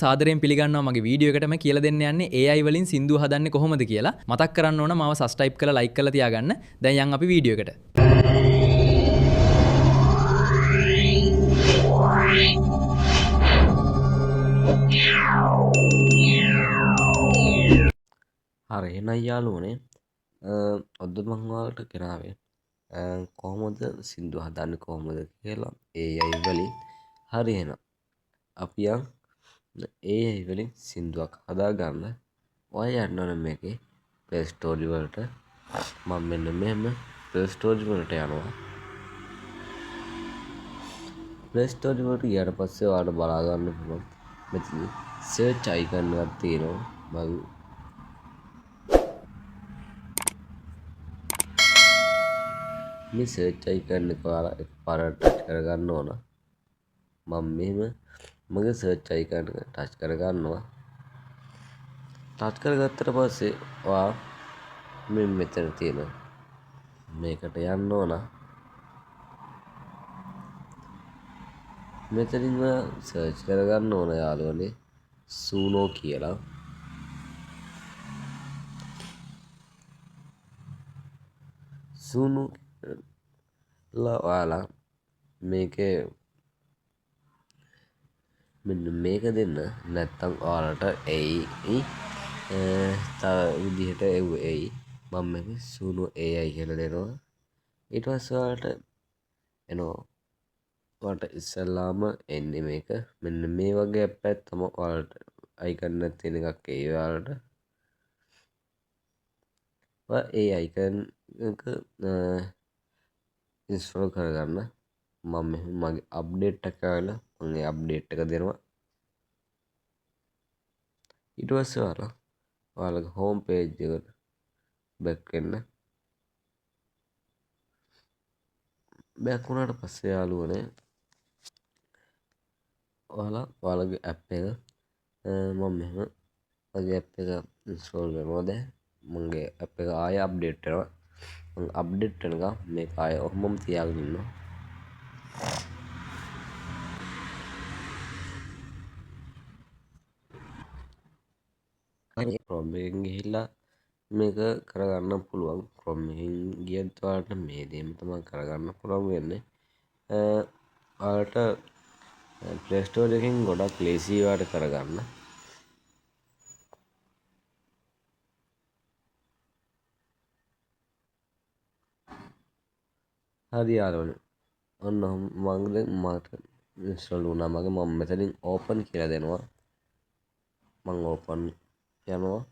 සාදරයෙන් පිළිගන්නවා මගේ වීඩියෝ එකට මම කියලා දෙන්න යන්නේ AI වලින් සින්දුව හදන්නේ කොහොමද කියලා. මතක් කරන්න ඕන මාව සබ්ස්ක්‍රයිබ් කරලා ලයික් කරලා තියාගන්න. දැන් යන් අපි වීඩියෝ එකට. හරි එහෙනම් යාළුවනේ අද මම ඔයාලට ගෙනාවේ කොහොමද සින්දු හදන්නේ කොහොමද කියලා AI වලින්. හරි එහෙනම් අපි යන් AI වලින් සින්දුවක් හදාගන්න. ඔයා යන්න ඕන මේකේ Play Store වලට. මම මෙන්න මෙහෙම Play Store වලට යනවා. Play Store වලට ගියාට පස්සේ ඔයාලට බලා ගන්න පුළුවන් මෙතන search icon එකක් තියෙනවා. මම මේ සර්ච් අයිකන් එක ඔයාලා එකපාරට ටච් කරගන්න ඕන. මම මෙහෙම මගේ සර්ච් අයිකන් එක ටච් කරගන්නවා. ටච් කරගත්තට පස්සේ ඔයා මේ මෙතන තියෙන මේකට යන්න ඕන. මෙතනින් සර්ච් කරගන්න ඕන යාළුවනේ සූනෝ කියලා. සූනෝ ඔයාලා මේකේ මෙන්න මේක දෙන්න නැත්තම් ඔයාලට එයි තව විදිහට එයි. මම මේක සූනෝ AI කියලා දෙනවා. ඊට පස්සේ ඔයාලට එනවා ඔයාලට ඉස්සෙල්ලාම එන්නේ මේක මෙන්න මේ වගේ ඇප් එකක් තමයි ඔයාලට අයිකන් එකක් තියෙන එකක් එයි ඔයාලට. ඒ අයිකන් එක ඉන්ස්ටෝල් කරගන්න. මම මගේ අප්ඩේට් එක ආවලා මම ඒ අප්ඩේට් එක දෙනවා. ඊට පස්සේ ඔයාලගේ හෝම් පේජ් එකට බැක් වෙන්න. බැක් වුණාට පස්සේ යාළුවනේ ඔයාලගේ ඇප් එක මම මෙහෙම මගේ ඇප් එක ඉන්ස්ටෝල් කරනවා. දැන් මගේ ඇප් එක ආයෙ අප්ඩේට් වෙනවා. මම අප්ඩේට් වෙනකම් මේක ආයෙ ඔහොමම තියාගෙන ඉන්නවා. Chrome එකෙන් ගිහිල්ලා මේක කරගන්න පුළුවන්. Chrome එකෙන් ගියත් ඔයාලට මේ දේම තමයි කරගන්න පුළුවන් වෙන්නේ. ඔයාලට Play Store එකෙන් ගොඩක් ලේසි ඔයාලට කරගන්න. හරි යාළුවනේ. ඔන්න මට ඉන්ස්ටෝල් වුණා. මම මෙතනින් ඕපන් කියලා දෙනවා. මම ඕපන් යනවා.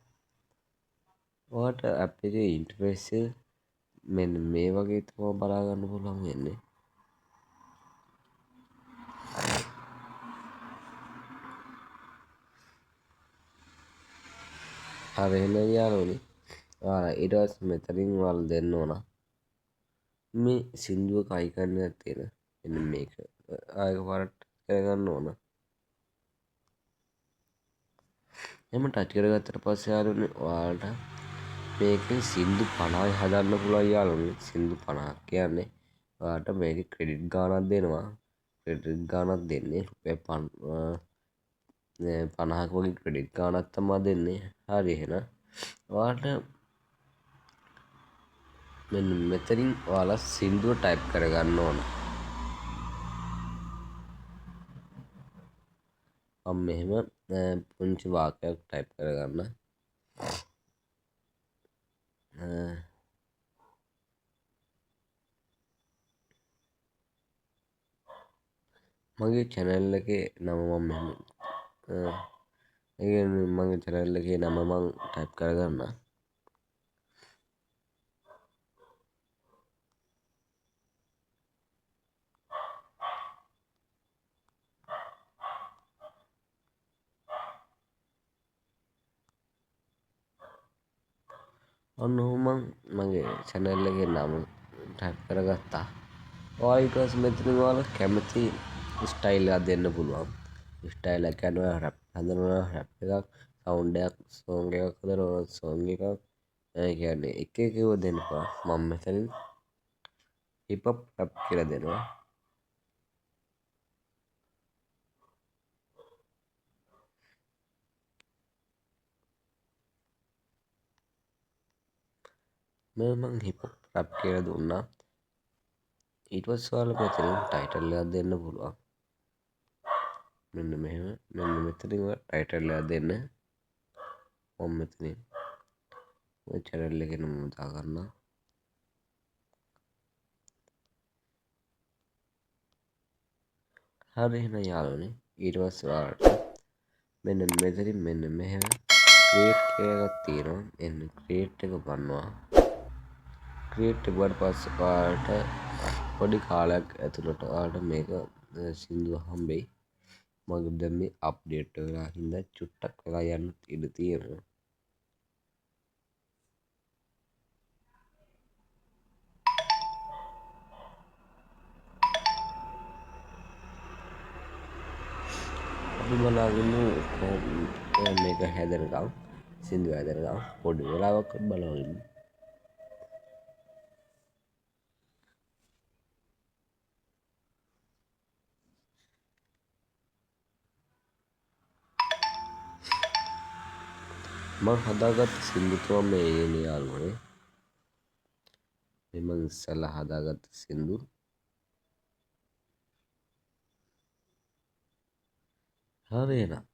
ඔයාලට ඇප් එකේ ඉන්ටර්ෆේස් එක මෙන්න මේ වගේ තමයි බලා ගන්න පුළුවන් වෙන්නේ. හරි එහෙනම් යාළුවනේ ඔයාලා ඊට පස්සේ මෙතනින් ඔයාලා දෙන්න ඕන මේ සින්දුවක අයිකන් එකක් තියෙන මෙන්න මේක ආයෙක පාරට කරගන්න ඕන. එහෙම ටච් කරගත්තට පස්සේ යාළුවනේ ඔයාලට මේකෙන් සින්දු 50යි හදන්න පුළුවන් යාළුවනේ. සින්දු 50ක් කියන්නේ ඔයාලට මේකේ ක්‍රෙඩිට් ගාණක් දෙනවා. ක්‍රෙඩිට් ගාණක් දෙන්නේ රුපියල් 50ක වගේ ක්‍රෙඩිට් ගාණක් තමයි දෙන්නේ. හරි එහෙනම් ඔයාලට මෙන්න මෙතනින් ඔයාලා සින්දුව ටයිප් කරගන්න ඕන. මම මෙහෙම පුංචි වාක්‍යයක් ටයිප් කරගන්න. මගේ channel එකේ නම මම මෙහෙම මගේ channel එකේ නම මම ටයිප් කරගන්න. ඔන්න ඔහොම මගේ channel එකේ නම ටයිප් කරගත්තා. ඔයාලා ඊට පස්සේ මෙතන ඔයාලා කැමති ස්ටයිල් එකක් දෙන්න පුළුවන්. ස්ටයිල් එක කියන්නේ ඔයාලා රැප් හදනවා රැප් එකක්, සවුන්ඩ් එකක්, සෝංග් එකක් හදනවා සෝංග් එකක්. ඒ කියන්නේ එක එක ඒවා දෙන්න පුළුවන්. මම මෙතනින් හිප් හොප් රැප් කියලා දෙනවා. මම හිප් රැප් කියලා දුන්නා. ඊට පස්සේ ඔයාලා මෙතනින් ටයිටල් එකක් දෙන්න පුළුවන්. මෙන්න මෙහෙම මෙන්න මෙතනින් ටයිටල් එකක් දෙන්න. මම මෙතනින් ඔය channel එකේ නම දා ගන්නවා. හරි එහෙනම් යාළුවනේ ඊට පස්සේ ඔයාලට මෙන්න මෙතනින් මෙන්න මෙහෙම ක්‍රියේට් කියලා එකක් තියෙනවා. එන්න ක්‍රියේට් එක ගන්නවා. ක්‍රියේට් එක වුණාට පස්සේ ඔයාලට පොඩි කාලයක් ඇතුළත ඔයාලට මේක සින්දුව හම්බෙයි. මගේ දැන් මේ අප්ඩේට් වෙලා හින්දා චුට්ටක් වෙලා යන්න ඉඩ තියෙනවා. අපි බලාගමු කොහොමද මේක හැදෙනකම් සින්දුව හැදෙනකම් පොඩි වෙලාවක් බලමු. මම හදාගත්ත සින්දු තමයි මේ එන්නේ යාළුවනේ. මේ මම ඉස්සෙල්ලා හදාගත්ත සින්දු. හරි එහෙනම්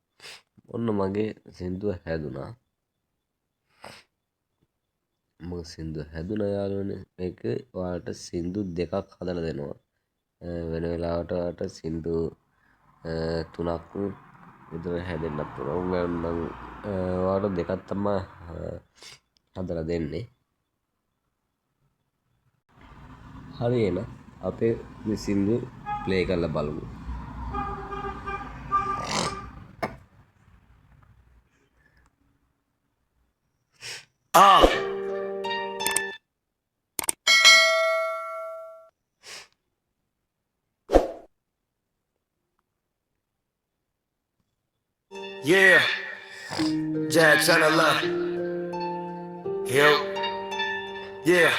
ඔන්න මගේ සින්දුව හැදුනා. මගේ සින්දුව හැදුනා යාළුවනේ. මේක ඔයාලට සින්දු දෙකක් හදලා දෙනවා. වෙන වෙලාවට ඔයාලට සින්දු 3ක් විතර හැදෙන්නත් පුළුවන්. මම ඔයාලට දෙකක් තමයි හදලා දෙන්නේ. හරි එහෙනම් අපේ මේ සින්දු ප්ලේ කරලා බලමු. Yeah, Jack Channel Love. Yo, yeah,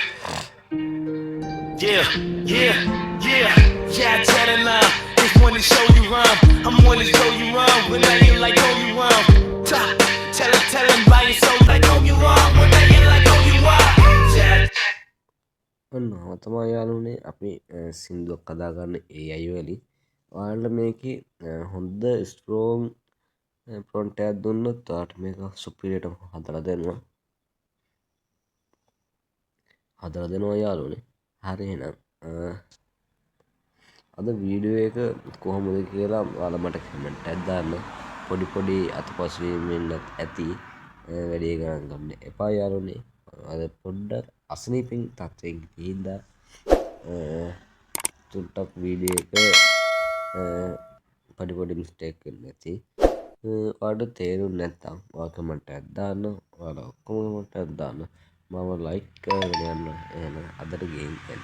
yeah, yeah, yeah, Jack Channel Love. Just wanna show you run. I'm wanna show you run. When I ain't like oh you run. Tell him by your soul like oh you run. When I ain't like oh you run. Jack. ඔන්න තමයි යාළුවනේ අපි සින්දුවක් හදාගන්න AI වලින්. ඔයාලට මේකේ හොඳ ස්ට්‍රෝං ප්‍රොන්ට් එකක් දුන්නොත් ඔයාලට මේක සුපිරියට හදලා දෙනවා. යාළුවනේ. හරි එහෙනම් අද වීඩියෝ එක කොහොමද කියලා ඔයාලා මට කමෙන්ට් එකක් දාන්න. පොඩි අතපසුවීම් වෙන්නත් ඇති. වැඩි ගණන් ගන්න එපා යාළුවනේ. අද පොඩ්ඩක් අසනීපෙන් තත්ත්වයෙන් හින්දා චුට්ටක් වීඩියෝ එක පොඩි මිස්ටේක් වෙන්න ඇති. ඔයාලට තේරුම් නැත්නම් ඔයා කමෙන්ට් එකක් දාන්න. ඔයාලා ඔක්කොම කමෙන්ට් එකක් දාන්න. මම ලයික් කරගෙන යන්න. එහෙනම් අදට ගේම් යන්න.